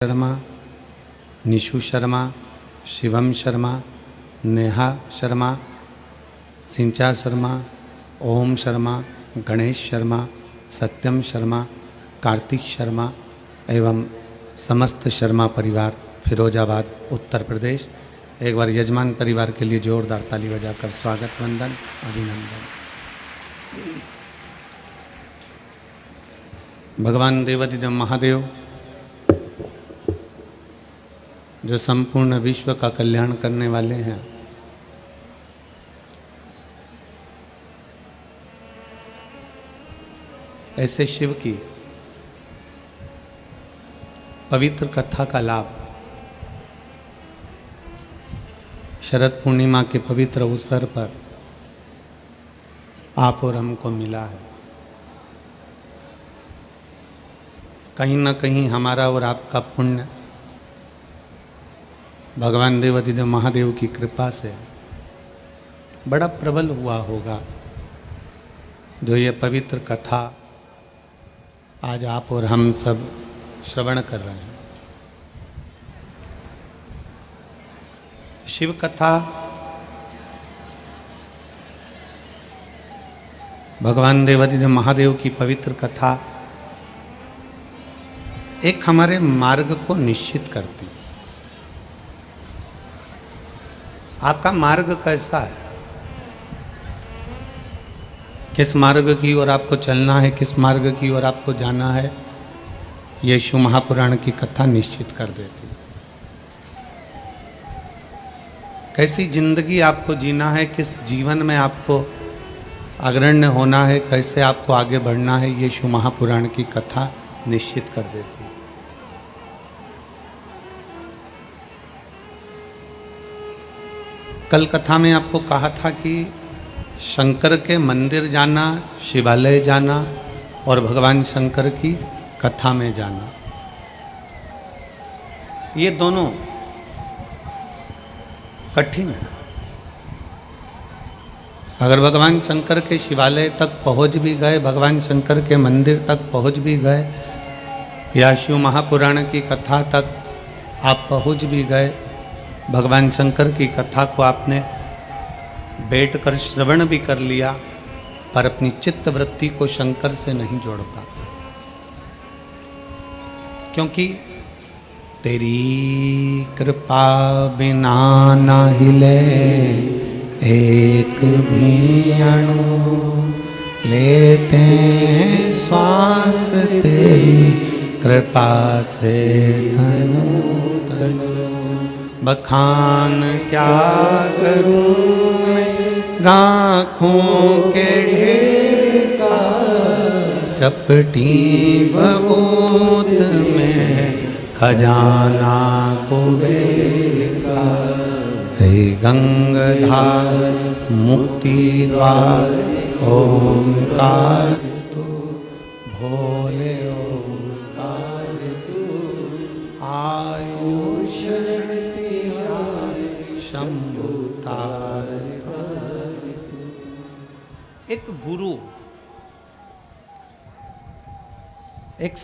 शर्मा, निशु शर्मा, शिवम शर्मा, नेहा शर्मा, सिंचा शर्मा, ओम शर्मा, गणेश शर्मा, सत्यम शर्मा, कार्तिक शर्मा एवं समस्त शर्मा परिवार फिरोजाबाद उत्तर प्रदेश। एक बार यजमान परिवार के लिए जोरदार ताली बजाकर स्वागत वंदन अभिनंदन। भगवान देवाधिदेव महादेव जो संपूर्ण विश्व का कल्याण करने वाले हैं, ऐसे शिव की पवित्र कथा का लाभ शरद पूर्णिमा के पवित्र अवसर पर आप और हमको मिला है। कहीं ना कहीं हमारा और आपका पुण्य भगवान देवाधिदेव महादेव की कृपा से बड़ा प्रबल हुआ होगा, जो ये पवित्र कथा आज आप और हम सब श्रवण कर रहे हैं। शिव कथा भगवान देवाधिदेव महादेव की पवित्र कथा एक हमारे मार्ग को निश्चित करती है। आपका मार्ग कैसा है, किस मार्ग की ओर आपको चलना है, किस मार्ग की ओर आपको जाना है, ये शिव महापुराण की कथा निश्चित कर देती है। कैसी जिंदगी आपको जीना है, किस जीवन में आपको अग्रण्य होना है, कैसे आपको आगे बढ़ना है, ये शिव महापुराण की कथा निश्चित कर देती है। कल कथा में आपको कहा था कि शंकर के मंदिर जाना, शिवालय जाना और भगवान शंकर की कथा में जाना, ये दोनों कठिन है। अगर भगवान शंकर के शिवालय तक पहुंच भी गए, भगवान शंकर के मंदिर तक पहुंच भी गए, या शिव महापुराण की कथा तक आप पहुंच भी गए, भगवान शंकर की कथा को आपने बैठकर श्रवण भी कर लिया, पर अपनी चित्त वृत्ति को शंकर से नहीं जोड़ पाता, क्योंकि तेरी कृपा बिना ना हिले एक भी अणु, लेते हैं श्वास तेरी कृपा से धनु धनु। बखान क्या करूं मैं राखों के ढेर का, चपटी बबूत में खजाना कुबेर का। हे गंगाधार मुक्ति द्वार ओंकार तू, भोले ओंकार तू, आयुष शंभु तार तार। एक गुरु, एक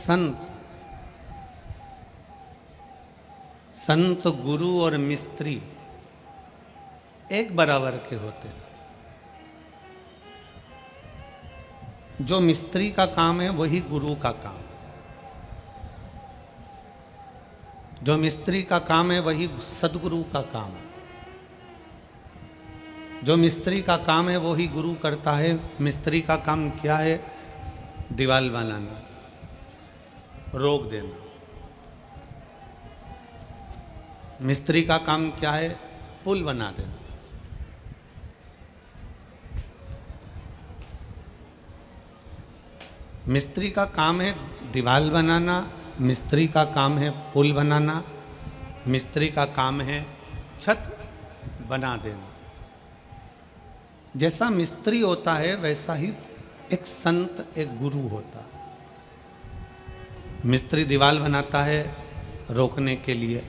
संत गुरु और मिस्त्री एक बराबर के होते हैं। जो मिस्त्री का काम है वही गुरु का काम है, जो मिस्त्री का काम है वही सदगुरु का काम है। जो मिस्त्री का काम है वही गुरु करता है। मिस्त्री का काम क्या है? दीवार बनाना, रोक देना। मिस्त्री का काम क्या है? पुल बना देना। मिस्त्री का काम है दीवार बनाना, मिस्त्री का काम है पुल बनाना, मिस्त्री का काम है छत बना देना। जैसा मिस्त्री होता है वैसा ही एक संत, एक गुरु होता है। मिस्त्री दीवार बनाता है रोकने के लिए,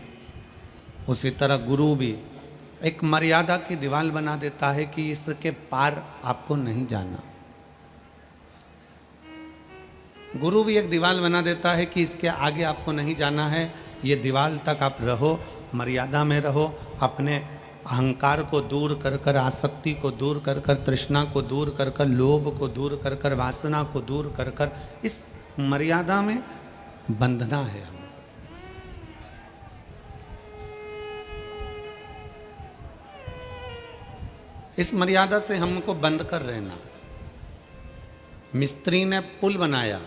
उसी तरह गुरु भी एक मर्यादा की दीवार बना देता है कि इसके पार आपको नहीं जाना। गुरु भी एक दीवार बना देता है कि इसके आगे आपको नहीं जाना है, ये दीवार तक आप रहो, मर्यादा में रहो, अपने अहंकार को दूर कर कर, आसक्ति को दूर कर कर, तृष्णा को दूर कर कर, लोभ को दूर कर कर, वासना को दूर कर कर, इस मर्यादा में बंधना है हम। इस मर्यादा से हमको बंद कर रहना। मिस्त्री ने पुल बनाया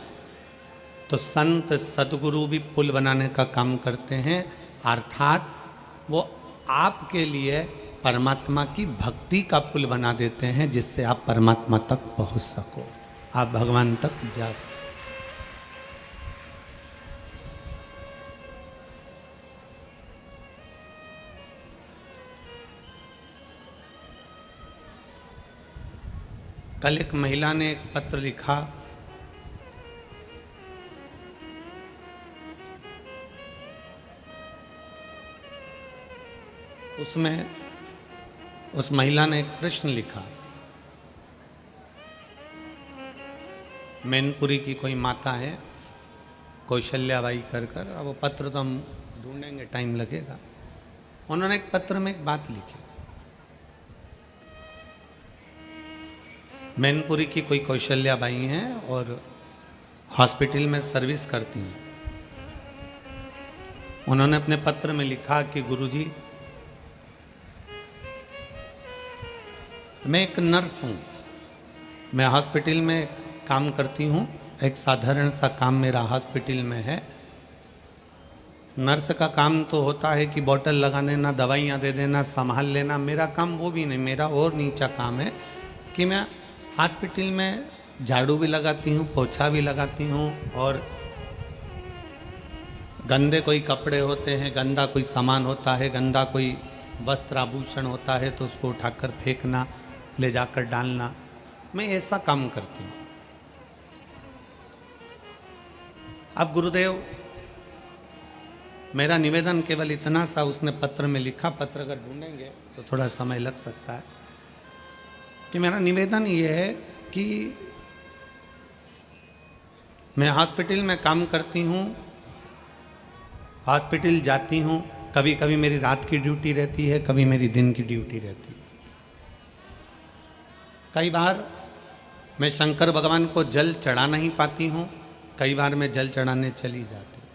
तो संत सदगुरु भी पुल बनाने का काम करते हैं, अर्थात वो आपके लिए परमात्मा की भक्ति का पुल बना देते हैं, जिससे आप परमात्मा तक पहुंच सको, आप भगवान तक जा सको। कल एक महिला ने एक पत्र लिखा, उसमें उस महिला ने एक प्रश्न लिखा। मैनपुरी की कोई माता है, कौशल्याबाई कर कर, अब वो पत्र तो हम ढूंढेंगे, टाइम लगेगा। उन्होंने एक पत्र में एक बात लिखी। मैनपुरी की कोई कौशल्याबाई हैं और हॉस्पिटल में सर्विस करती हैं। उन्होंने अपने पत्र में लिखा कि गुरुजी, मैं एक नर्स हूँ, मैं हॉस्पिटल में काम करती हूँ, एक साधारण सा काम मेरा हॉस्पिटल में है। नर्स का काम तो होता है कि बोतल लगा देना, दवाइयाँ दे देना, संभाल लेना। मेरा काम वो भी नहीं, मेरा और नीचा काम है कि मैं हॉस्पिटल में झाड़ू भी लगाती हूँ, पोछा भी लगाती हूँ, और गंदे कोई कपड़े होते हैं, गंदा कोई सामान होता है, गंदा कोई वस्त्र आभूषण होता है तो उसको उठाकर फेंकना, ले जाकर डालना, मैं ऐसा काम करती हूँ। अब गुरुदेव, मेरा निवेदन केवल इतना सा उसने पत्र में लिखा, पत्र अगर ढूंढेंगे तो थोड़ा समय लग सकता है, कि मेरा निवेदन ये है कि मैं हॉस्पिटल में काम करती हूँ, हॉस्पिटल जाती हूँ, कभी कभी मेरी रात की ड्यूटी रहती है, कभी मेरी दिन की ड्यूटी रहती है। कई बार मैं शंकर भगवान को जल चढ़ा नहीं पाती हूँ, कई बार मैं जल चढ़ाने चली जाती हूँ।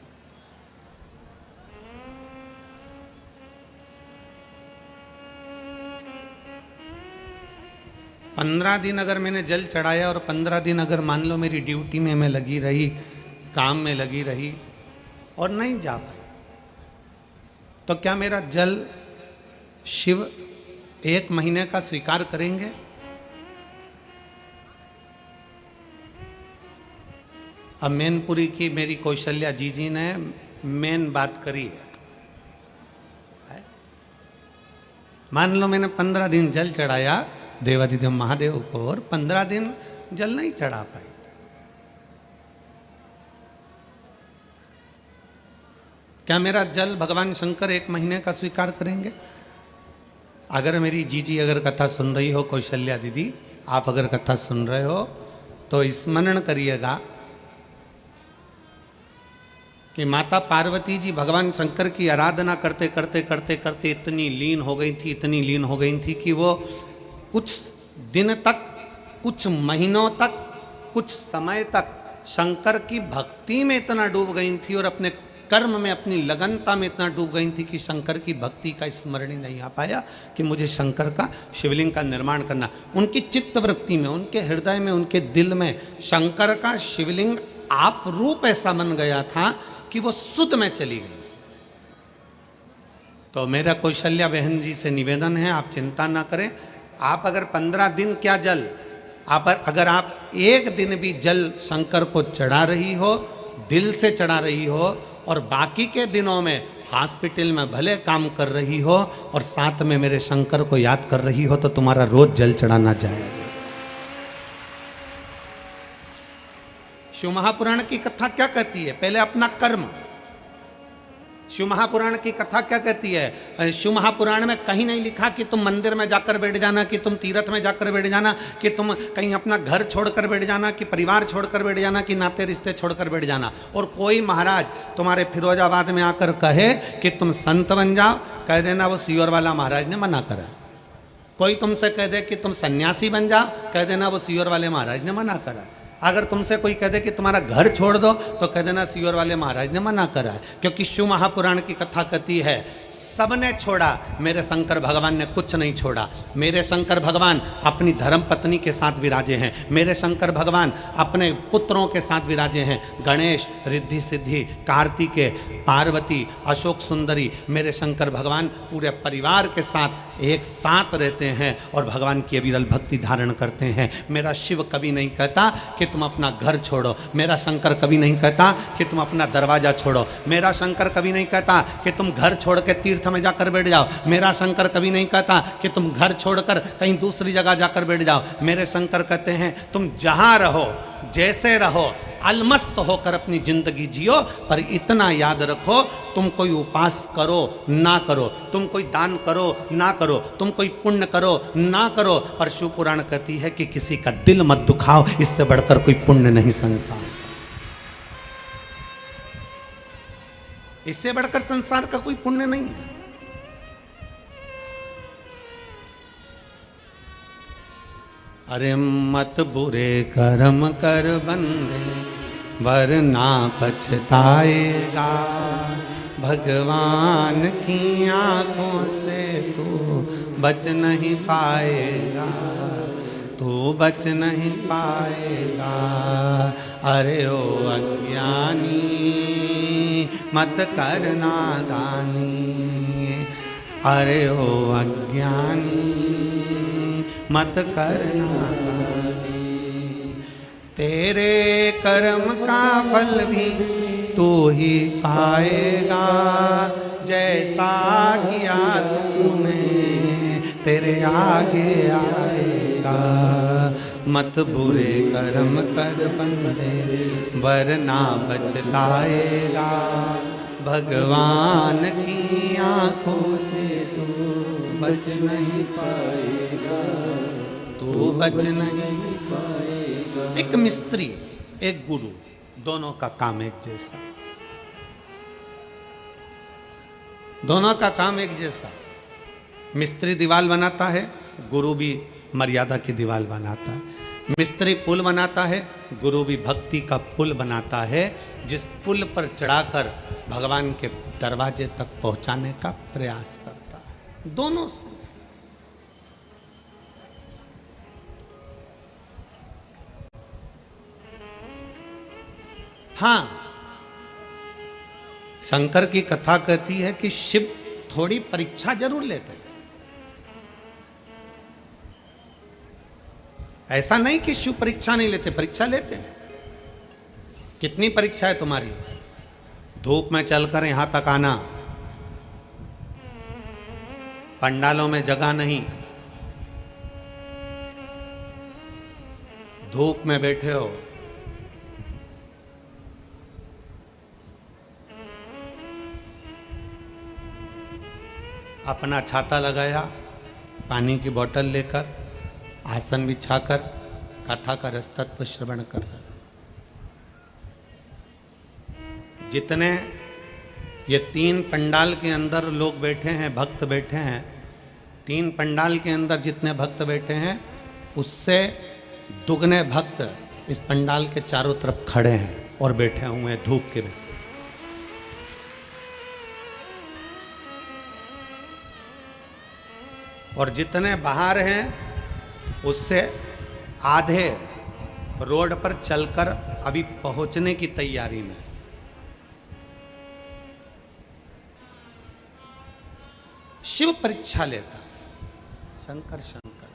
पंद्रह दिन अगर मैंने जल चढ़ाया और 15 दिन अगर मान लो मेरी ड्यूटी में मैं लगी रही, काम में लगी रही और नहीं जा पाई, तो क्या मेरा जल शिव 1 महीने का स्वीकार करेंगे? अब मैनपुरी की मेरी कौशल्या जी ने मेन बात करी है। मान लो मैंने 15 दिन जल चढ़ाया देवाधिदेव महादेव को और 15 दिन जल नहीं चढ़ा पाई, क्या मेरा जल भगवान शंकर 1 महीने का स्वीकार करेंगे? अगर मेरी जीजी अगर कथा सुन रही हो, कौशल्या दीदी आप अगर कथा सुन रहे हो तो स्मरण करिएगा कि माता पार्वती जी भगवान शंकर की आराधना करते करते करते करते इतनी लीन हो गई थी, इतनी लीन हो गई थी कि वो कुछ दिन तक, कुछ महीनों तक, कुछ समय तक शंकर की भक्ति में इतना डूब गई थी और अपने कर्म में, अपनी लगनता में इतना डूब गई थी कि शंकर की भक्ति का स्मरण ही नहीं आ पाया कि मुझे शंकर का शिवलिंग का निर्माण करना। उनकी चित्त वृत्ति में, उनके हृदय में, उनके दिल में शंकर का शिवलिंग आप रूप ऐसा बन गया था कि वो सुध में चली गई। तो मेरा कौशल्या बहन जी से निवेदन है, आप चिंता ना करें। आप अगर 15 दिन क्या जल, अगर आप 1 दिन भी जल शंकर को चढ़ा रही हो, दिल से चढ़ा रही हो, और बाकी के दिनों में हॉस्पिटल में भले काम कर रही हो और साथ में मेरे शंकर को याद कर रही हो, तो तुम्हारा रोज जल चढ़ाना जायज। शिव महापुराण की कथा क्या कहती है? पहले अपना कर्म, शिव महापुराण की कथा क्या कहती है? शिव महापुराण में कहीं नहीं लिखा कि तुम मंदिर में जाकर बैठ जाना, कि तुम तीर्थ में जाकर बैठ जाना, कि तुम कहीं अपना घर छोड़कर बैठ जाना, कि परिवार छोड़कर बैठ जाना, कि नाते रिश्ते छोड़कर बैठ जाना। और कोई महाराज तुम्हारे फिरोजाबाद में आकर कहे कि तुम संत बन जाओ, कह देना वो सीहोर वाला महाराज ने मना करा। कोई तुमसे कह दे कि तुम सन्यासी बन जाओ, कह देना वो सीहोर वाले महाराज ने मना करा। अगर तुमसे कोई कह दे कि तुम्हारा घर छोड़ दो, तो कह देना सीहोर वाले महाराज ने मना करा है। क्योंकि शिव महापुराण की कथा कहती है सबने छोड़ा, मेरे शंकर भगवान ने कुछ नहीं छोड़ा। मेरे शंकर भगवान अपनी धर्म पत्नी के साथ विराजे हैं, मेरे शंकर भगवान अपने पुत्रों के साथ विराजे हैं। गणेश, रिद्धि सिद्धि, कार्तिकेय, पार्वती, अशोक सुंदरी, मेरे शंकर भगवान पूरे परिवार के साथ एक साथ रहते हैं और भगवान की अविरल भक्ति धारण करते हैं। मेरा शिव कभी नहीं कहता कि तुम अपना घर छोड़ो, मेरा शंकर कभी नहीं कहता कि तुम अपना दरवाजा छोड़ो, मेरा शंकर कभी नहीं कहता कि तुम घर छोड़ के तीर्थ में जाकर बैठ जाओ, मेरा शंकर कभी नहीं कहता कि तुम घर छोड़कर कहीं दूसरी जगह जाकर बैठ जाओ। मेरे शंकर कहते हैं तुम जहां रहो, जैसे रहो, अलमस्त होकर अपनी जिंदगी जियो, पर इतना याद रखो तुम कोई उपास करो ना करो, तुम कोई दान करो ना करो, तुम कोई पुण्य करो ना करो, पर शिव पुराण कहती है कि किसी का दिल मत दुखाओ, इससे बढ़कर कोई पुण्य नहीं संसार, इससे बढ़कर संसार का कोई पुण्य नहीं है। अरे मत बुरे कर्म कर बंदे, वरना पछताएगा, भगवान की आंखों से तू बच नहीं पाएगा, तू बच नहीं पाएगा। अरे ओ अज्ञानी मत करना दानी, अरे ओ अज्ञानी मत करना दानी, तेरे कर्म का फल भी तू ही पाएगा, जैसा किया तूने तेरे आगे आएगा। मत बुरे कर्म कर बंदे, वरना बचताएगा, भगवान की आंखों से तू बच नहीं पाएगा, तू बच नहीं पाएगा। एक मिस्त्री, एक गुरु, दोनों का काम एक जैसा, दोनों का काम एक जैसा। मिस्त्री दीवार बनाता है, गुरु भी मर्यादा की दीवार बनाता है। मिस्त्री पुल बनाता है, गुरु भी भक्ति का पुल बनाता है, जिस पुल पर चढ़ाकर भगवान के दरवाजे तक पहुंचाने का प्रयास करता है। दोनों से हाँ, शंकर की कथा कहती है कि शिव थोड़ी परीक्षा जरूर लेते हैं। ऐसा नहीं कि शिव परीक्षा नहीं लेते, परीक्षा लेते हैं। कितनी परीक्षा है तुम्हारी? धूप में चलकर यहां तक आना, पंडालों में जगह नहीं, धूप में बैठे हो, अपना छाता लगाया, पानी की बोतल लेकर, आसन बिछाकर कथा का रसतत्व श्रवण कर रहे। जितने ये 3 पंडाल के अंदर लोग बैठे हैं, भक्त बैठे हैं, 3 पंडाल के अंदर जितने भक्त बैठे हैं, उससे दुगने भक्त इस पंडाल के चारों तरफ खड़े हैं और बैठे हुए हैं धूप के में। और जितने बाहर हैं उससे आधे रोड पर चलकर अभी पहुंचने की तैयारी में। शिव परीक्षा लेता, शंकर शंकर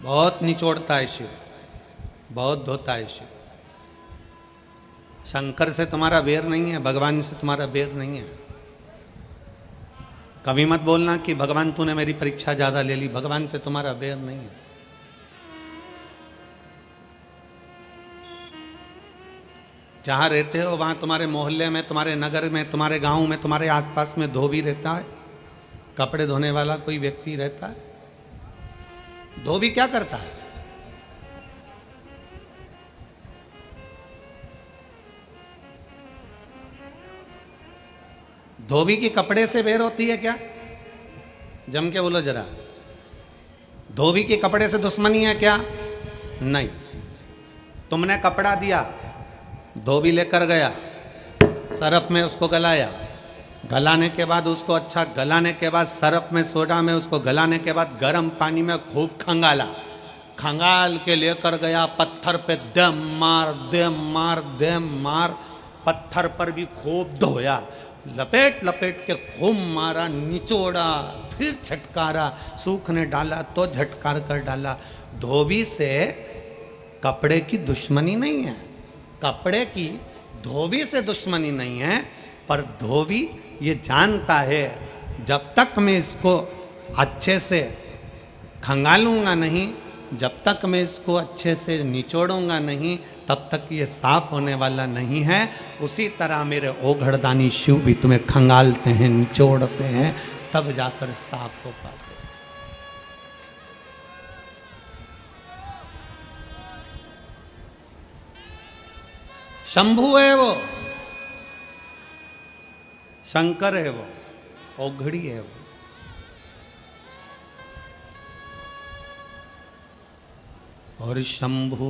बहुत निचोड़ता है शिव, बहुत धोता है शिव। शंकर से तुम्हारा बैर नहीं है, भगवान से तुम्हारा बैर नहीं है। कभी मत बोलना कि भगवान तूने मेरी परीक्षा ज्यादा ले ली, भगवान से तुम्हारा बैर नहीं है। जहाँ रहते हो वहाँ तुम्हारे मोहल्ले में, तुम्हारे नगर में, तुम्हारे गांव में, तुम्हारे आसपास में धोबी रहता है? कपड़े धोने वाला कोई व्यक्ति रहता है? धोबी क्या करता है? धोबी की कपड़े से बेर होती है क्या? जम के बोलो जरा। धोबी के कपड़े से दुश्मनी है क्या? नहीं। तुमने कपड़ा दिया, धोबी लेकर गया, सरफ में उसको गलाया, गलाने के बाद उसको अच्छा गलाने के बाद सरफ में सोडा में उसको गलाने के बाद गर्म पानी में खूब खंगाला, खंगाल के लेकर गया पत्थर पे, दम मार दम मार दम मार, पत्थर पर भी खूब धोया, लपेट लपेट के खूब मारा, निचोड़ा, फिर झटकारा, सूखने डाला तो झटकार कर डाला। धोबी से कपड़े की दुश्मनी नहीं है, कपड़े की धोबी से दुश्मनी नहीं है, पर धोबी ये जानता है जब तक मैं इसको अच्छे से खंगालूंगा नहीं, जब तक मैं इसको अच्छे से निचोड़ूंगा नहीं, तब तक ये साफ होने वाला नहीं है। उसी तरह मेरे ओघड़दानी शिव भी तुम्हें खंगालते हैं, निचोड़ते हैं, तब जाकर साफ हो पाते। शंभु है वो, शंकर है वो, ओघड़ी है वो। और शंभु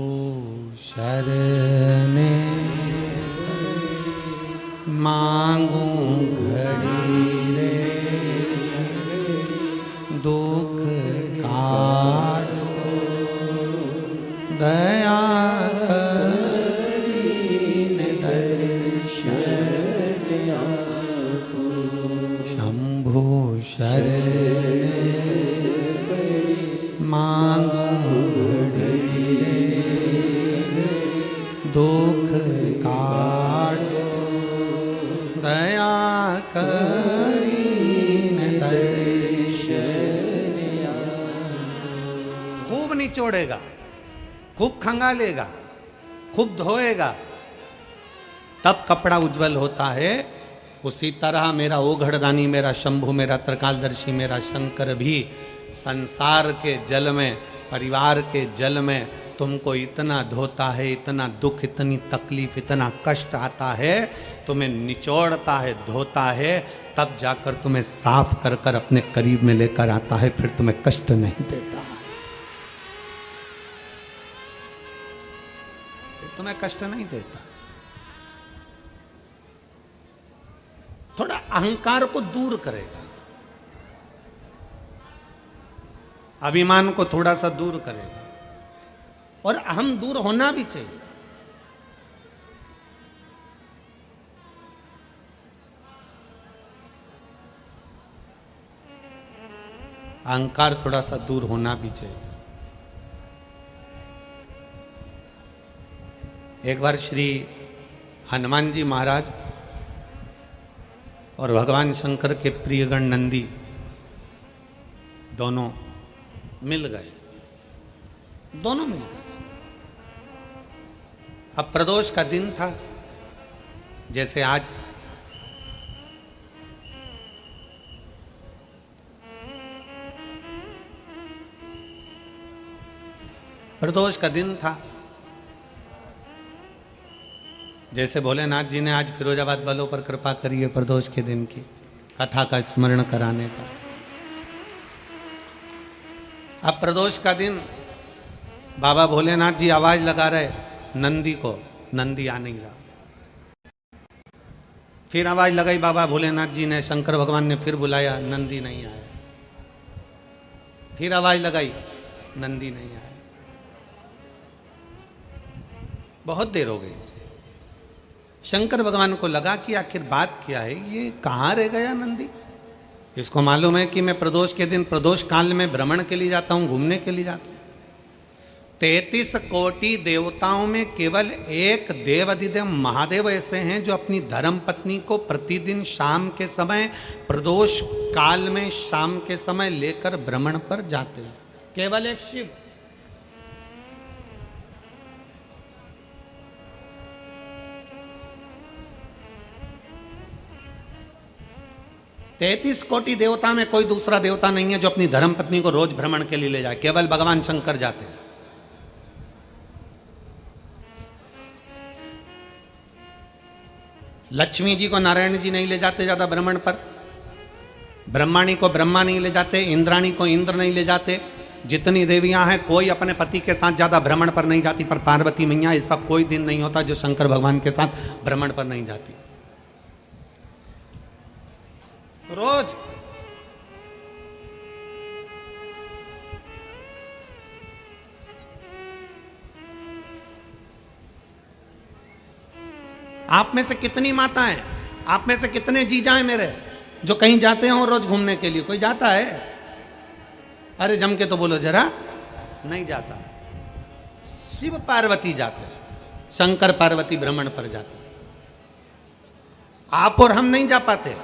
शरणे मांगू घड़ी रे, दुख काटो दया करीन दर्शन आतो। शंभु शरणे मांगू दुख काटो दया करीन दर्शन। खूब निचोड़ेगा, खूब खंगालेगा, खूब धोएगा, तब कपड़ा उज्जवल होता है। उसी तरह मेरा ओघड़दानी, मेरा शंभु, मेरा त्रिकालदर्शी, मेरा शंकर भी संसार के जल में, परिवार के जल में तुमको इतना धोता है, इतना दुख, इतनी तकलीफ, इतना कष्ट आता है, तुम्हें निचोड़ता है, धोता है, तब जाकर तुम्हें साफ कर कर अपने करीब में लेकर आता है, फिर तुम्हें कष्ट नहीं देता, फिर तुम्हें कष्ट नहीं देता। थोड़ा अहंकार को दूर करेगा, अभिमान को थोड़ा सा दूर करेगा, और अहम दूर होना भी चाहिए। अहंकार थोड़ा सा दूर होना भी चाहिए। एक बार श्री हनुमान जी महाराज और भगवान शंकर के प्रियगण नंदी दोनों मिल गए, दोनों मिल गए। अब प्रदोष का दिन था, जैसे आज प्रदोष का दिन था, जैसे भोलेनाथ जी ने आज फिरोजाबाद वालों पर कृपा करी है प्रदोष के दिन की कथा का स्मरण कराने का। अब प्रदोष का दिन बाबा भोलेनाथ जी आवाज लगा रहे नंदी को, नंदी आ नहीं रहा। फिर आवाज लगाई बाबा भोलेनाथ जी ने, शंकर भगवान ने फिर बुलाया, नंदी नहीं आया। फिर आवाज लगाई, नंदी नहीं आया। बहुत देर हो गई। शंकर भगवान को लगा कि आखिर बात क्या है, ये कहाँ रह गया नंदी। इसको मालूम है कि मैं प्रदोष के दिन, प्रदोष काल में भ्रमण के लिए जाता हूँ, घूमने के लिए जाता हूँ। 33 कोटि देवताओं में केवल एक देवाधिदेव महादेव ऐसे हैं जो अपनी धर्म पत्नी को प्रतिदिन शाम के समय, प्रदोष काल में शाम के समय लेकर भ्रमण पर जाते हैं। केवल एक शिव। 33 कोटि देवता में कोई दूसरा देवता नहीं है जो अपनी धर्मपत्नी को रोज भ्रमण के लिए ले जाए, केवल भगवान शंकर जाते हैं। लक्ष्मी जी को नारायण जी नहीं ले जाते ज्यादा भ्रमण पर, ब्रह्माणी को ब्रह्मा नहीं ले जाते, इंद्राणी को इंद्र नहीं ले जाते। जितनी देवियां हैं कोई अपने पति के साथ ज्यादा भ्रमण पर नहीं जाती, पर पार्वती मैया ऐसा कोई दिन नहीं होता जो शंकर भगवान के साथ भ्रमण पर नहीं जाती। रोज आप में से कितनी माताएं, आप में से कितने जीजा हैं मेरे जो कहीं जाते हो रोज घूमने के लिए? कोई जाता है? अरे जम के तो बोलो जरा। नहीं जाता। शिव पार्वती जाते, शंकर पार्वती भ्रमण पर जाते, आप और हम नहीं जा पाते।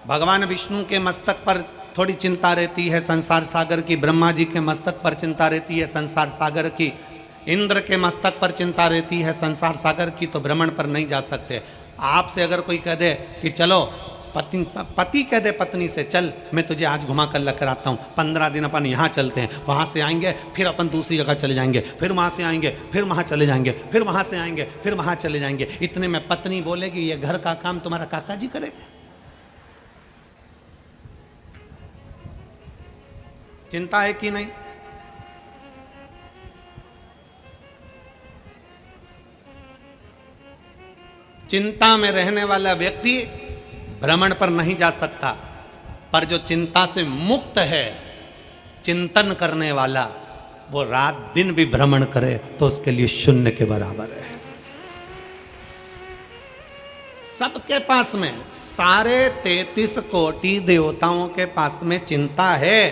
भगवान विष्णु के मस्तक पर थोड़ी चिंता रहती है संसार सागर की, ब्रह्मा जी के मस्तक पर चिंता रहती है संसार सागर की, इंद्र के मस्तक पर चिंता रहती है संसार सागर की, तो भ्रमण पर नहीं जा सकते। आपसे अगर कोई कह दे कि चलो, पति कह दे पत्नी से, चल मैं तुझे आज घुमा कर लेकर आता हूँ, 15 दिन अपन यहाँ चलते हैं, वहाँ से आएंगे, फिर अपन दूसरी जगह चले जाएंगे, फिर वहाँ से आएंगे, फिर वहाँ चले जाएंगे, फिर वहाँ से आएंगे, फिर वहाँ चले जाएंगे। इतने में पत्नी बोलेगी ये घर का काम तुम्हारा काका जी करेगा? चिंता है कि नहीं? चिंता में रहने वाला व्यक्ति भ्रमण पर नहीं जा सकता, पर जो चिंता से मुक्त है, चिंतन करने वाला, वो रात दिन भी भ्रमण करे तो उसके लिए शून्य के बराबर है। सबके पास में, सारे 33 कोटि देवताओं के पास में चिंता है,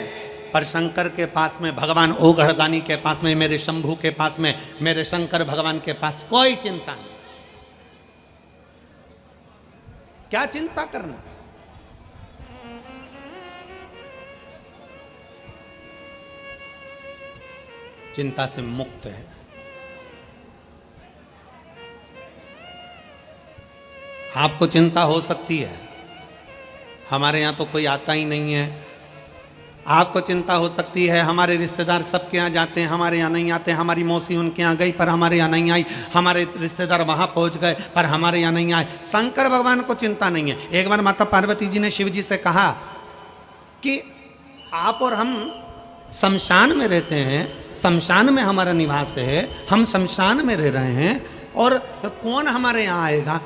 पर शंकर के पास में, भगवान ओघड़दानी के पास में, मेरे शंभू के पास में, मेरे शंकर भगवान के पास कोई चिंता नहीं। क्या चिंता करना? चिंता से मुक्त है। आपको चिंता हो सकती है, हमारे यहां तो कोई आता ही नहीं है। आपको चिंता हो सकती है, हमारे रिश्तेदार सबके यहाँ जाते हैं, हमारे यहाँ नहीं आते, हमारी मौसी उनके यहाँ गई पर हमारे यहाँ नहीं आई, हमारे रिश्तेदार वहाँ पहुँच गए पर हमारे यहाँ नहीं आए। शंकर भगवान को चिंता नहीं है। एक बार माता पार्वती जी ने शिव जी से कहा कि आप और हम शमशान में रहते हैं, शमशान में हमारा निवास है, हम शमशान में रह रहे हैं, और कौन हमारे यहाँ आएगा,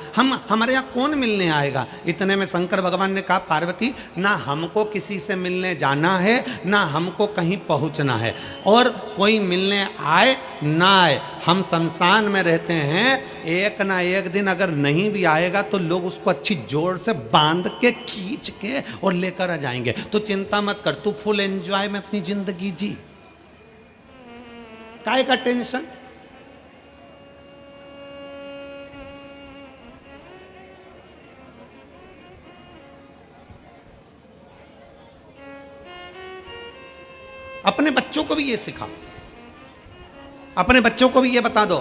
हमारे यहाँ कौन मिलने आएगा? इतने में शंकर भगवान ने कहा, पार्वती, ना हमको किसी से मिलने जाना है, ना हमको कहीं पहुँचना है, और कोई मिलने आए ना आए, हम शमशान में रहते हैं। एक ना एक दिन अगर नहीं भी आएगा तो लोग उसको अच्छी जोर से बांध के, खींच के और लेकर आ जाएंगे। तो चिंता मत कर, तू फुल एंजॉय में अपनी जिंदगी जी, काहे का टेंशन? अपने बच्चों को भी ये सिखाओ, अपने बच्चों को भी ये बता दो,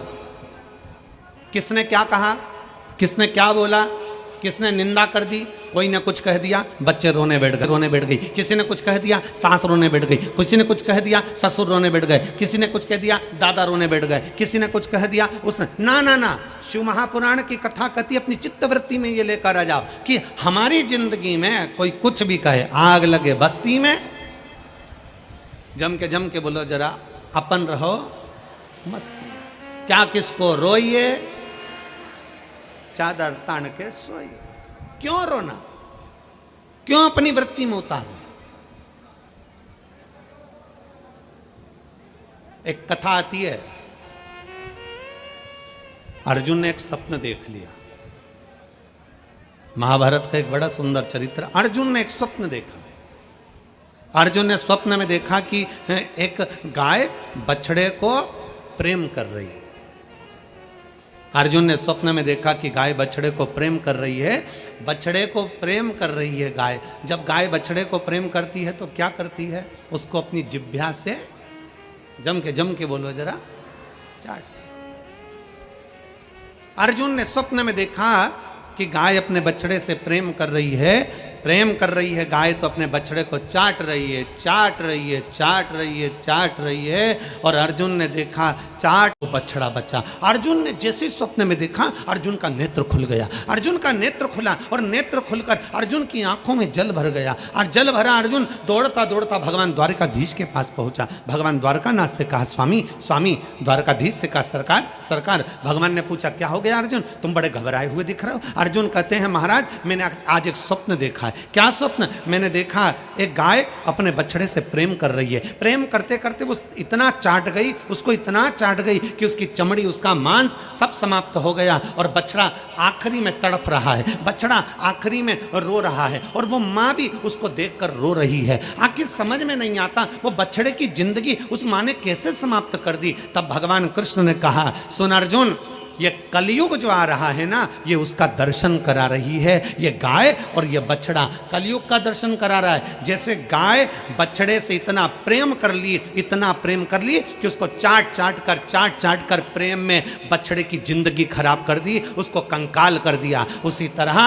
किसने क्या कहा, किसने क्या बोला, किसने निंदा कर दी, कोई ने कुछ कह दिया, बच्चे रोने बैठ गई, किसी ने कुछ कह दिया, सास रोने बैठ गई, किसी ने कुछ कह दिया, ससुर रोने बैठ गए, किसी ने कुछ कह दिया, दादा रोने बैठ गए, किसी ने कुछ कह दिया, उसने ना ना ना। शिव महापुराण की कथा कथी अपनी चित्तवृत्ति में ये लेकर आ जाओ कि हमारी जिंदगी में कोई कुछ भी कहे, आग लगे बस्ती में, जम के बोलो जरा, अपन रहो मस्त, क्या किसको रोइए, चादर तान के सोइए। क्यों रोना? क्यों अपनी वृत्ति में उतारना? एक कथा आती है, अर्जुन ने एक स्वप्न देख लिया। महाभारत का एक बड़ा सुंदर चरित्र। अर्जुन ने एक स्वप्न देखा। अर्जुन ने स्वप्न में देखा कि एक गाय बछड़े को प्रेम कर रही है। अर्जुन ने स्वप्न में देखा कि गाय बछड़े को प्रेम कर रही है, बछड़े को प्रेम कर रही है गाय। जब गाय बछड़े को प्रेम करती है तो क्या करती है? उसको अपनी जिह्वा से जम के बोलो जरा, चाटती। अर्जुन ने स्वप्न में देखा कि गाय अपने बछड़े से प्रेम कर रही है, प्रेम कर रही है गाय तो अपने बछड़े को चाट रही है, चाट रही है, चाट रही है, चाट रही है। और अर्जुन ने देखा चाट बछड़ा बचा। अर्जुन ने जैसे स्वप्न में देखा अर्जुन का नेत्र खुल गया। अर्जुन का नेत्र खुला और नेत्र खुलकर अर्जुन की आंखों में जल भर गया। और जल भरा अर्जुन दौड़ता दौड़ता भगवान द्वारकाधीश के पास पहुंचा। भगवान द्वारकानाथ से कहा स्वामी स्वामी, द्वारकाधीश से कहा सरकार सरकार। भगवान ने पूछा क्या हो गया अर्जुन, तुम बड़े घबराए हुए दिख रहे हो। अर्जुन कहते हैं महाराज मैंने आज एक स्वप्न देखा है। क्या स्वप्न? मैंने देखा एक गाय अपने बछड़े से प्रेम कर रही है। प्रेम करते करते वो इतना चाट गई, उसको इतना चाट गई कि उसकी चमड़ी उसका मांस सब समाप्त हो गया और बछड़ा आखिरी में तड़प रहा है, बछड़ा आखिरी में रो रहा है और वो माँ भी उसको देखकर रो रही है। आखिर समझ में नहीं आता वो बछड़े की जिंदगी उस माँ ने कैसे समाप्त कर दी। तब भगवान कृष्ण ने कहा सुन अर्जुन, ये कलयुग जो आ रहा है ना ये उसका दर्शन करा रही है। ये गाय और ये बछड़ा कलयुग का दर्शन करा रहा है। जैसे गाय बछड़े से इतना प्रेम कर ली, इतना प्रेम कर ली कि उसको चाट चाट कर प्रेम में बछड़े की जिंदगी खराब कर दी, उसको कंकाल कर दिया। उसी तरह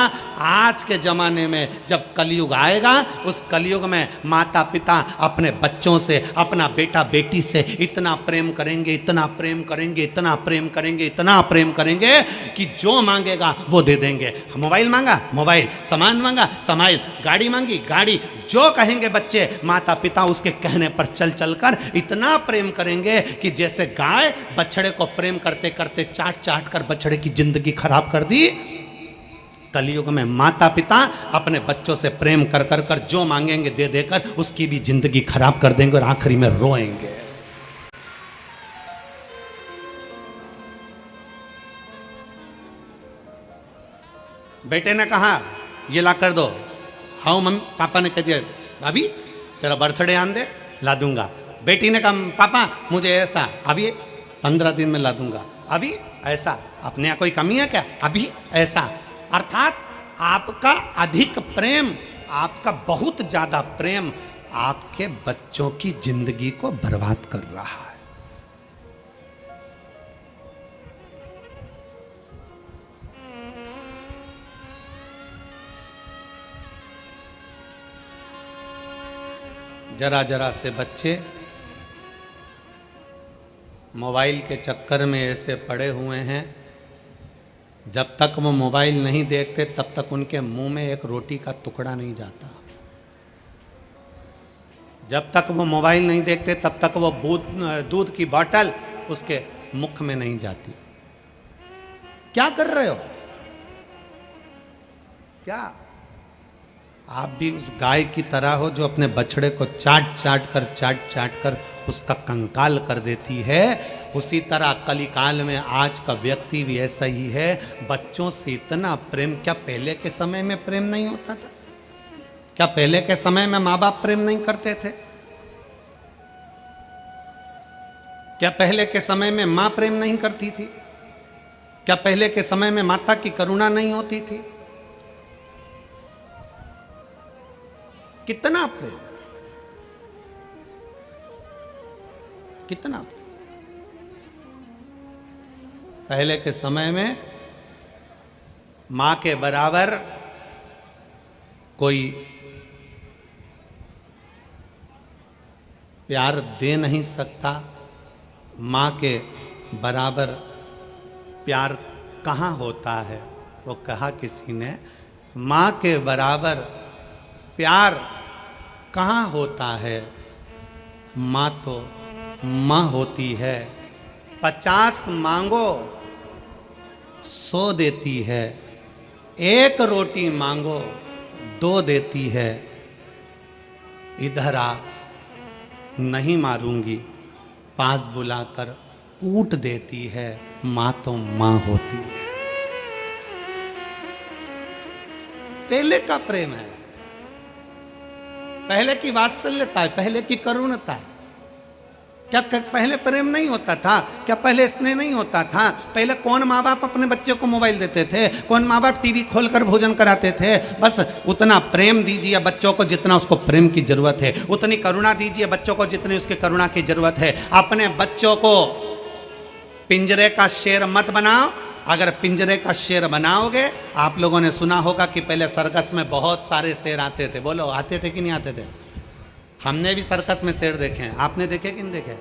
आज के जमाने में जब कलयुग आएगा उस कलयुग में माता पिता अपने बच्चों से, अपना बेटा बेटी से इतना प्रेम करेंगे, इतना प्रेम करेंगे, इतना प्रेम करेंगे, इतना प्रेम करेंगे कि जो मांगेगा वो दे देंगे। मोबाइल मांगा मोबाइल, सामान मांगा सामान, गाड़ी मांगी गाड़ी, जो कहेंगे बच्चे माता पिता उसके कहने पर चल चल कर इतना प्रेम करेंगे कि जैसे गाय बछड़े को प्रेम करते करते चाट चाट कर बछड़े की जिंदगी खराब कर दी। कलयुग में माता पिता अपने बच्चों से प्रेम कर कर कर जो मांगेंगे दे देकर उसकी भी जिंदगी खराब कर देंगे और आखिरी में रोएंगे। बेटे ने कहा ये ला कर दो। हाँ मम्मी पापा ने कह दिया भाभी तेरा बर्थडे आन दे, ला दूंगा। बेटी ने कहा पापा मुझे ऐसा, अभी 15 दिन में ला दूंगा। अभी ऐसा, अपने यहाँ कोई कमी है क्या? अभी ऐसा। अर्थात आपका अधिक प्रेम, आपका बहुत ज्यादा प्रेम आपके बच्चों की जिंदगी को बर्बाद कर रहा है। जरा जरा से बच्चे मोबाइल के चक्कर में ऐसे पड़े हुए हैं, जब तक वो मोबाइल नहीं देखते तब तक उनके मुंह में एक रोटी का टुकड़ा नहीं जाता। जब तक वो मोबाइल नहीं देखते तब तक वो दूध की बोतल उसके मुख में नहीं जाती। क्या कर रहे हो? क्या आप भी उस गाय की तरह हो जो अपने बछड़े को चाट चाट कर उसका कंकाल कर देती है? उसी तरह कलिकाल में आज का व्यक्ति भी ऐसा ही है। बच्चों से इतना प्रेम, क्या पहले के समय में प्रेम नहीं होता था? क्या पहले के समय में माँ बाप प्रेम नहीं करते थे? क्या पहले के समय में माँ प्रेम नहीं करती थी? क्या पहले के समय में माता की करुणा नहीं होती थी? कितना प्रेम, कितना प्रेम। पहले के समय में मां के बराबर कोई प्यार दे नहीं सकता। मां के बराबर प्यार कहाँ होता है? वो कहा किसी ने, मां के बराबर प्यार कहाँ होता है? माँ तो माँ होती है। 50 मांगो 100 देती है, 1 रोटी मांगो 2 देती है। इधर आ नहीं मारूंगी, पास बुलाकर कूट देती है। माँ तो माँ होती है। पहले का प्रेम है, पहले की वात्सल्यता है, पहले की करुणता है। क्या पहले प्रेम नहीं होता था? क्या पहले स्नेह नहीं होता था? पहले कौन माँ बाप अपने बच्चे को मोबाइल देते थे? कौन माँ बाप टीवी खोलकर भोजन कराते थे? बस उतना प्रेम दीजिए बच्चों को जितना उसको प्रेम की जरूरत है, उतनी करुणा दीजिए बच्चों को जितनी उसकी करुणा की जरूरत है। अपने बच्चों को पिंजरे का शेर मत बनाओ, अगर पिंजरे का शेर बनाओगे, आप लोगों ने सुना होगा कि पहले सर्कस में बहुत सारे शेर आते थे। बोलो आते थे कि नहीं आते थे? हमने भी सर्कस में शेर देखे हैं, आपने देखे कि नहीं देखे?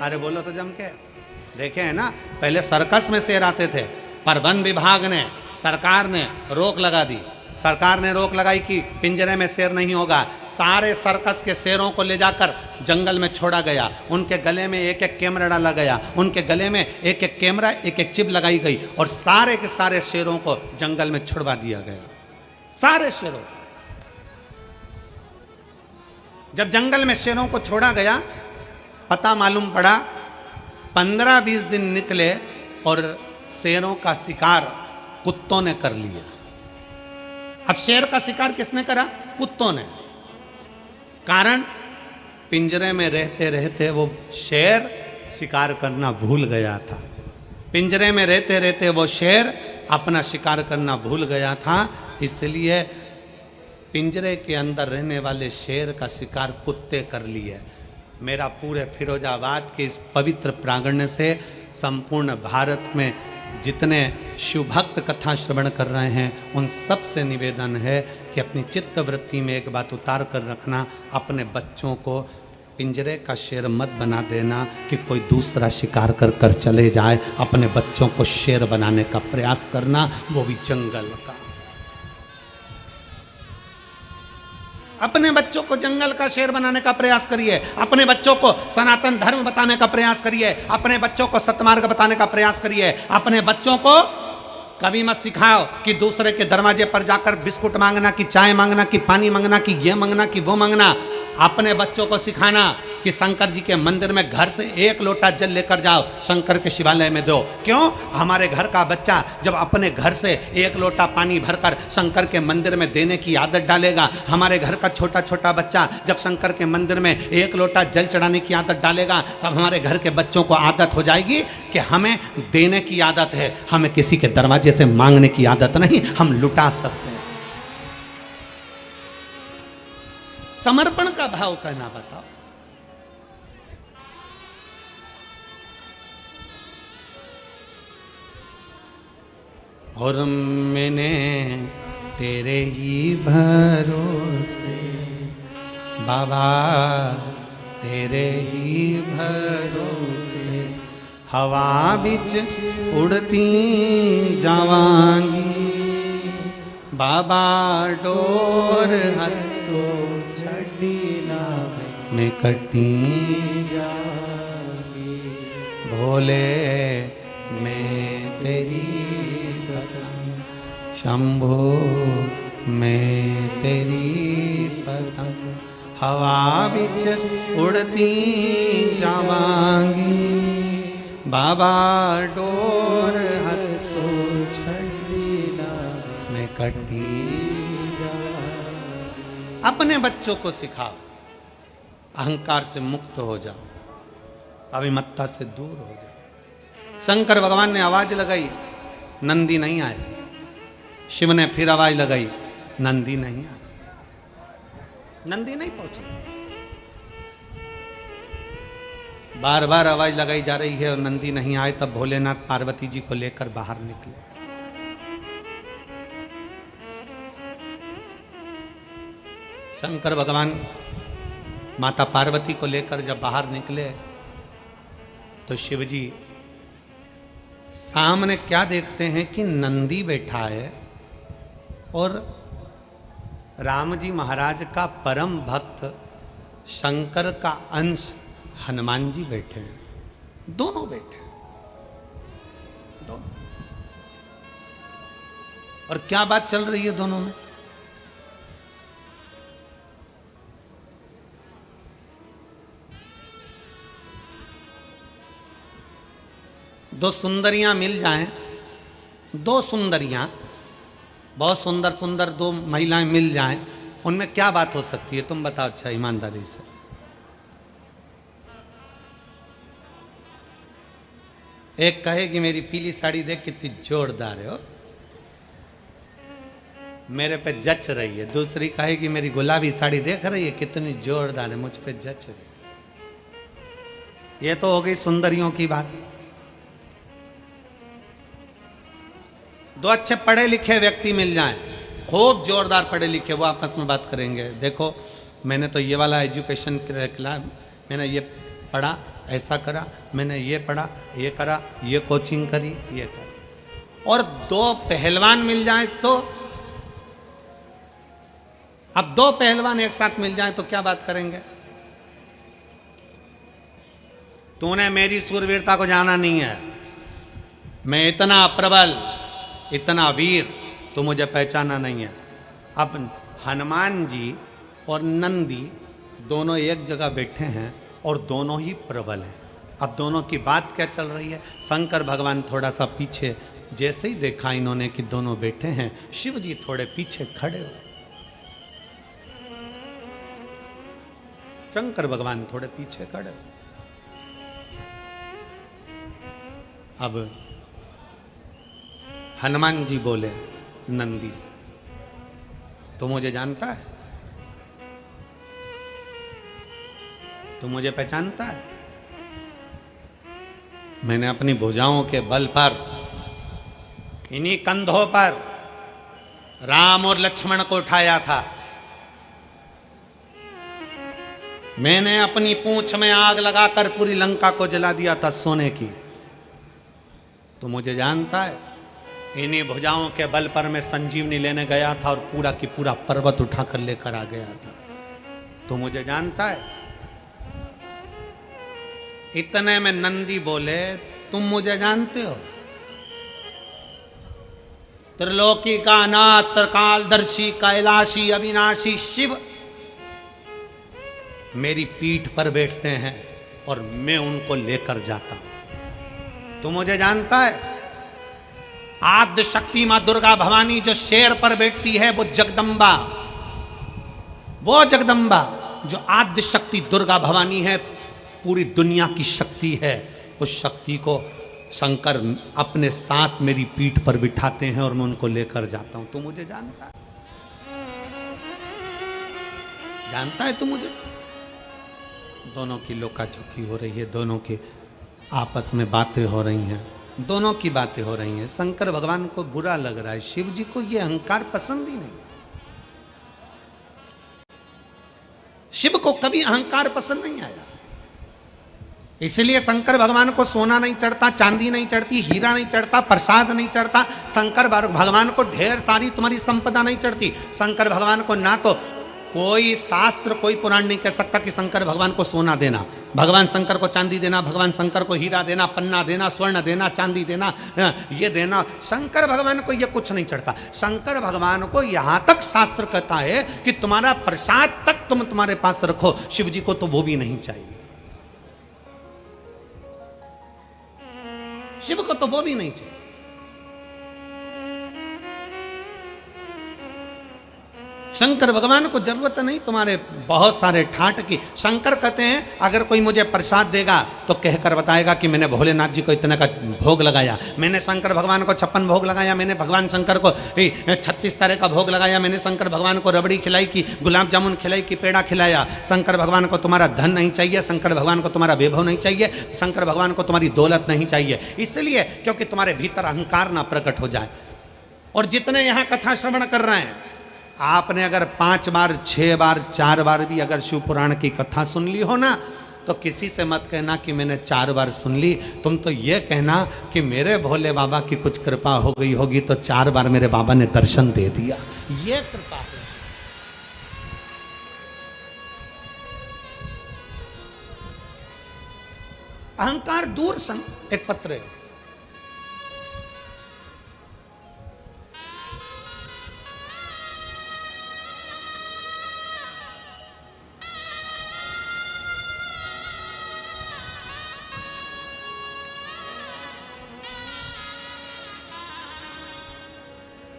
अरे बोलो तो जम के, देखे हैं ना। पहले सर्कस में शेर आते थे, पर वन विभाग ने, सरकार ने रोक लगा दी। सरकार ने रोक लगाई कि पिंजरे में शेर नहीं होगा। सारे सर्कस के शेरों को ले जाकर जंगल में छोड़ा गया। उनके गले में एक एक कैमरा डाला गया, उनके गले में एक एक कैमरा, एक एक चिप लगाई गई और सारे के सारे शेरों को जंगल में छुड़वा दिया गया। सारे शेरों। जब जंगल में शेरों को छोड़ा गया, पता मालूम पड़ा 15-20 दिन निकले और शेरों का शिकार कुत्तों ने कर लिया। अब शेर का शिकार किसने करा? कुत्तों ने। कारण पिंजरे में रहते रहते वो शेर शिकार करना भूल गया था। पिंजरे में रहते रहते वो शेर अपना शिकार करना भूल गया था, इसलिए पिंजरे के अंदर रहने वाले शेर का शिकार कुत्ते कर लिए। मेरा पूरे फिरोजाबाद के इस पवित्र प्रांगण से संपूर्ण भारत में जितने शिवभक्त कथा श्रवण कर रहे हैं, उन सब से निवेदन है कि अपनी चित्त वृत्ति में एक बात उतार कर रखना, अपने बच्चों को पिंजरे का शेर मत बना देना कि कोई दूसरा शिकार कर कर चले जाए। अपने बच्चों को शेर बनाने का प्रयास करना, वो भी जंगल का। अपने बच्चों को जंगल का शेर बनाने का प्रयास करिए। अपने बच्चों को सनातन धर्म बताने का प्रयास करिए। अपने बच्चों को सत्मार्ग बताने का प्रयास करिए। अपने बच्चों को कभी मत सिखाओ कि दूसरे के दरवाजे पर जाकर बिस्कुट मांगना, कि चाय मांगना, कि पानी मांगना, कि ये मांगना, कि वो मांगना। अपने बच्चों को सिखाना कि शंकर जी के मंदिर में घर से एक लोटा जल लेकर जाओ, शंकर के शिवालय में दो। क्यों? हमारे घर का बच्चा जब अपने घर से एक लोटा पानी भरकर शंकर के मंदिर में देने की आदत डालेगा, हमारे घर का छोटा छोटा बच्चा जब शंकर के मंदिर में एक लोटा जल चढ़ाने की आदत डालेगा, तब हमारे घर के बच्चों को आदत हो जाएगी कि हमें देने की आदत है, हमें किसी के दरवाजे से मांगने की आदत नहीं, हम लुटा सकते हैं। समर्पण का भाव कहना बताओ। और मैंने तेरे ही भरोसे बाबा, तेरे ही भरोसे हवा बिच उड़ती जावांगी बाबा, डोर हथो छड़ी में कटी जाऊंगी। भोले मैं तेरी पदम, शंभो मैं तेरी पदम, हवा बिच उड़ती जावांगी बाबा, डोर हथो छड़ी में कटी। अपने बच्चों को सिखाओ, अहंकार से मुक्त हो जाओ, अभिमत्ता से दूर हो जाओ। शंकर भगवान ने आवाज लगाई, नंदी नहीं आया। शिव ने फिर आवाज लगाई, नंदी नहीं आया। नंदी नहीं पहुंचे। बार बार आवाज लगाई जा रही है और नंदी नहीं आए। तब भोलेनाथ पार्वती जी को लेकर बाहर निकले। शंकर भगवान माता पार्वती को लेकर जब बाहर निकले तो शिवजी सामने क्या देखते हैं कि नंदी बैठा है और राम जी महाराज का परम भक्त शंकर का अंश हनुमान जी बैठे हैं। दोनों बैठे हैं, दोनों। और क्या बात चल रही है दोनों में? दो सुंदरियां मिल जाएं, दो सुंदरियां, बहुत सुंदर सुंदर दो महिलाएं मिल जाएं, उनमें क्या बात हो सकती है? तुम बताओ अच्छा, ईमानदारी से। एक कहेगी मेरी पीली साड़ी देख कितनी जोरदार है, हो मेरे पे जच रही है। दूसरी कहेगी मेरी गुलाबी साड़ी देख रही है कितनी जोरदार है, मुझ पे जच रही है। ये तो हो गई सुंदरियों की बात। दो अच्छे पढ़े लिखे व्यक्ति मिल जाएं, खूब जोरदार पढ़े लिखे, वो आपस में बात करेंगे, देखो मैंने तो ये वाला एजुकेशन किया, मैंने ये पढ़ा, ऐसा करा, मैंने ये पढ़ा, ये करा, ये कोचिंग करी, ये करा। और दो पहलवान मिल जाएं तो, अब दो पहलवान एक साथ मिल जाएं तो क्या बात करेंगे? तूने मेरी सूरवीरता को जाना नहीं है, मैं इतना प्रबल, इतना वीर, तो मुझे पहचाना नहीं है। अब हनुमान जी और नंदी दोनों एक जगह बैठे हैं और दोनों ही प्रबल हैं। अब दोनों की बात क्या चल रही है? शंकर भगवान थोड़ा सा पीछे, जैसे ही देखा इन्होंने कि दोनों बैठे हैं, शिव जी थोड़े पीछे खड़े हो। शंकर भगवान थोड़े पीछे खड़े हो। अब हनुमान जी बोले नंदी से, तू मुझे जानता है? तू मुझे पहचानता है? मैंने अपनी भुजाओं के बल पर, इन्हीं कंधों पर राम और लक्ष्मण को उठाया था। मैंने अपनी पूंछ में आग लगाकर पूरी लंका को जला दिया था सोने की। तू मुझे जानता है? इन्हीं भुजाओं के बल पर मैं संजीवनी लेने गया था और पूरा की पूरा पर्वत उठाकर लेकर आ गया था। तू मुझे जानता है? इतने में नंदी बोले, तुम मुझे जानते हो? त्रिलोकी का नाथ, त्रिकालदर्शी, कैलाशी, अविनाशी शिव मेरी पीठ पर बैठते हैं और मैं उनको लेकर जाता हूं। तू मुझे जानता है? आद्य शक्ति मां दुर्गा भवानी जो शेर पर बैठती है, वो जगदम्बा, वो जगदम्बा जो आद्य शक्ति दुर्गा भवानी है, पूरी दुनिया की शक्ति है, उस शक्ति को शंकर अपने साथ मेरी पीठ पर बिठाते हैं और मैं उनको लेकर जाता हूं। तू मुझे जानता है? जानता है तू मुझे? दोनों की लोकाचोकी हो रही है, दोनों की आपस में बातें हो रही हैं, दोनों की बातें हो रही हैं। शंकर भगवान को बुरा लग रहा है, शिव जी को यह अहंकार पसंद ही नहीं। शिव को कभी अहंकार पसंद नहीं आया, इसलिए शंकर भगवान को सोना नहीं चढ़ता, चांदी नहीं चढ़ती, हीरा नहीं चढ़ता, प्रसाद नहीं चढ़ता। शंकर भगवान को ढेर सारी तुम्हारी संपदा नहीं चढ़ती। शंकर भगवान को ना तो कोई शास्त्र, कोई पुराण नहीं कह सकता कि शंकर भगवान को सोना देना, भगवान शंकर को चांदी देना, भगवान शंकर को हीरा देना, पन्ना देना, स्वर्ण देना, चांदी देना, ये देना। शंकर भगवान को ये कुछ नहीं चढ़ता। शंकर भगवान को यहां तक शास्त्र कहता है कि तुम्हारा प्रसाद तक तुम तुम्हारे पास रखो। शिव जी को तो वो भी नहीं चाहिए, शिव को तो वो भी नहीं चाहिए। शंकर भगवान को जरूरत नहीं तुम्हारे बहुत सारे ठाट की। शंकर कहते हैं अगर कोई मुझे प्रसाद देगा तो कहकर बताएगा कि मैंने भोलेनाथ जी को इतने का भोग लगाया, मैंने शंकर भगवान को 56 भोग लगाया, मैंने भगवान शंकर को 36 तरह का भोग लगाया, मैंने शंकर भगवान को रबड़ी खिलाई, की गुलाब जामुन खिलाई, की पेड़ा खिलाया। शंकर भगवान को तुम्हारा धन नहीं चाहिए, शंकर भगवान को तुम्हारा वैभव नहीं चाहिए, शंकर भगवान को तुम्हारी दौलत नहीं चाहिए, इसलिए क्योंकि तुम्हारे भीतर अहंकार ना प्रकट हो जाए। और जितने यहाँ कथा श्रवण कर रहे हैं, आपने अगर 5 बार, 6 बार, 4 बार भी अगर शिव पुराण की कथा सुन ली हो ना, तो किसी से मत कहना कि मैंने 4 बार सुन ली। तुम तो ये कहना कि मेरे भोले बाबा की कुछ कृपा हो गई होगी तो 4 बार मेरे बाबा ने दर्शन दे दिया, ये कृपा है। अहंकार दूर संग। एक पत्र है,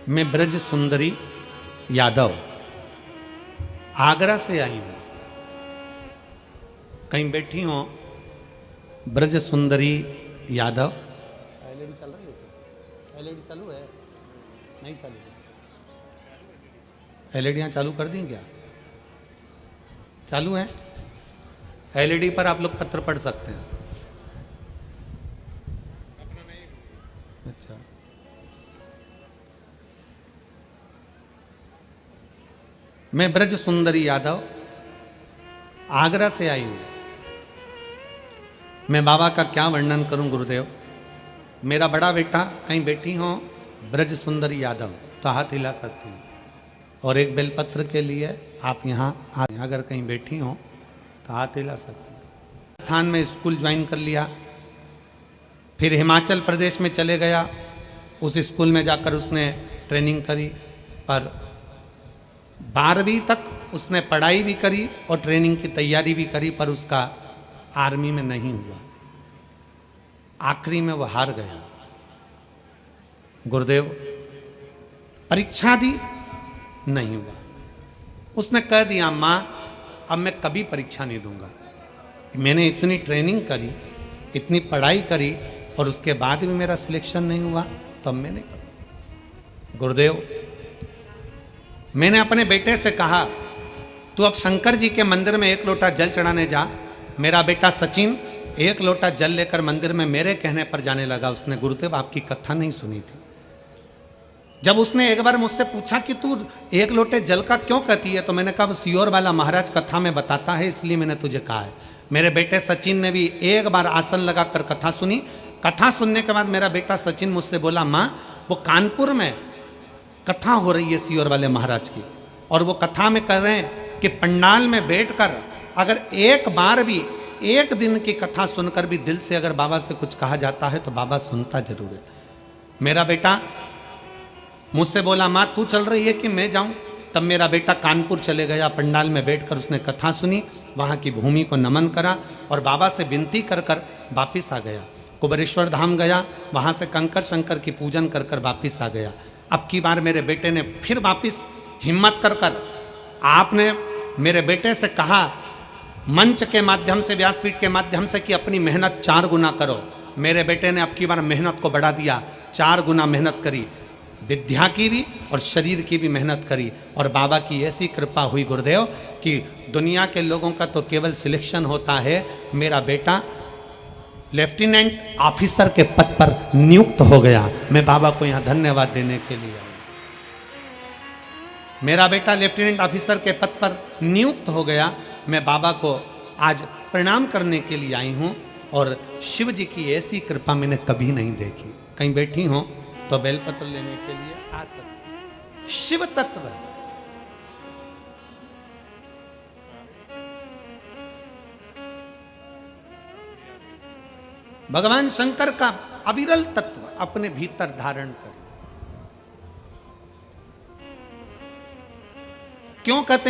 मैं ब्रज सुंदरी यादव आगरा से आई हूं। कहीं बैठी हो ब्रज सुंदरी यादव। एलईडी चल रही है? एलईडी चालू है? नहीं चालू है? एलईडियाँ चालू कर दी क्या? चालू है? एलईडी पर आप लोग पत्र पढ़ सकते हैं। अच्छा, मैं ब्रज सुंदरी यादव आगरा से आई हूँ। मैं बाबा का क्या वर्णन करूं गुरुदेव। मेरा बड़ा बेटा कहीं बैठी हो ब्रज सुंदरी यादव तो हाथ हिला सकती हैं, और एक बेलपत्र के लिए आप यहाँ अगर कहीं बैठी हो तो हाथ हिला सकती हैं। स्थान में स्कूल ज्वाइन कर लिया, फिर हिमाचल प्रदेश में चले गया। उस स्कूल में जाकर उसने ट्रेनिंग करी, पर 12वीं तक उसने पढ़ाई भी करी और ट्रेनिंग की तैयारी भी करी, पर उसका आर्मी में नहीं हुआ। आखिरी में वो हार गया। गुरुदेव परीक्षा दी, नहीं हुआ। उसने कह दिया माँ अब मैं कभी परीक्षा नहीं दूंगा। मैंने इतनी ट्रेनिंग करी, इतनी पढ़ाई करी और उसके बाद भी मेरा सिलेक्शन नहीं हुआ, तब मैंने कहा। गुरुदेव मैंने अपने बेटे से कहा तू अब शंकर जी के मंदिर में 1 लोटा जल चढ़ाने जा। मेरा बेटा सचिन 1 लोटा जल लेकर मंदिर में मेरे कहने पर जाने लगा। उसने गुरुदेव आपकी कथा नहीं सुनी थी। जब उसने एक बार मुझसे पूछा कि तू 1 लोटे जल का क्यों कहती है, तो मैंने कहा वो सियोर वाला महाराज कथा में बताता है इसलिए मैंने तुझे कहा है। मेरे बेटे सचिन ने भी एक बार आसन लगाकर कथा सुनी। कथा सुनने के बाद मेरा बेटा सचिन मुझसे बोला माँ वो कानपुर में कथा हो रही है सियोर वाले महाराज की, और वो कथा में कह रहे हैं कि पंडाल में बैठकर अगर एक बार भी 1 दिन की कथा सुनकर भी दिल से अगर बाबा से कुछ कहा जाता है तो बाबा सुनता जरूर है। मेरा बेटा मुझसे बोला माँ तू चल रही है कि मैं जाऊं। तब मेरा बेटा कानपुर चले गया। पंडाल में बैठकर उसने कथा सुनी, वहाँ की भूमि को नमन करा और बाबा से विनती कर कर वापिस आ गया। कुबेरेश्वर धाम गया, वहाँ से कंकर शंकर की पूजन कर कर वापिस आ गया। अब की बार मेरे बेटे ने फिर वापिस हिम्मत कर कर आपने मेरे बेटे से कहा मंच के माध्यम से, व्यासपीठ के माध्यम से कि अपनी मेहनत 4 गुना करो। मेरे बेटे ने अब की बार मेहनत को बढ़ा दिया, 4 गुना मेहनत करी, विद्या की भी और शरीर की भी मेहनत करी। और बाबा की ऐसी कृपा हुई गुरुदेव कि दुनिया के लोगों का तो केवल सिलेक्शन होता है, मेरा बेटा लेफ्टिनेंट ऑफिसर के पद पर नियुक्त हो गया। मैं बाबा को यहाँ धन्यवाद देने के लिए आया। मेरा बेटा लेफ्टिनेंट ऑफिसर के पद पर नियुक्त हो गया। मैं बाबा को आज प्रणाम करने के लिए आई हूँ, और शिव जी की ऐसी कृपा मैंने कभी नहीं देखी। कहीं बैठी हो तो बेलपत्र लेने के लिए आ सकते। शिव तत्व भगवान शंकर का अविरल तत्व अपने भीतर धारण करें। क्यों कहते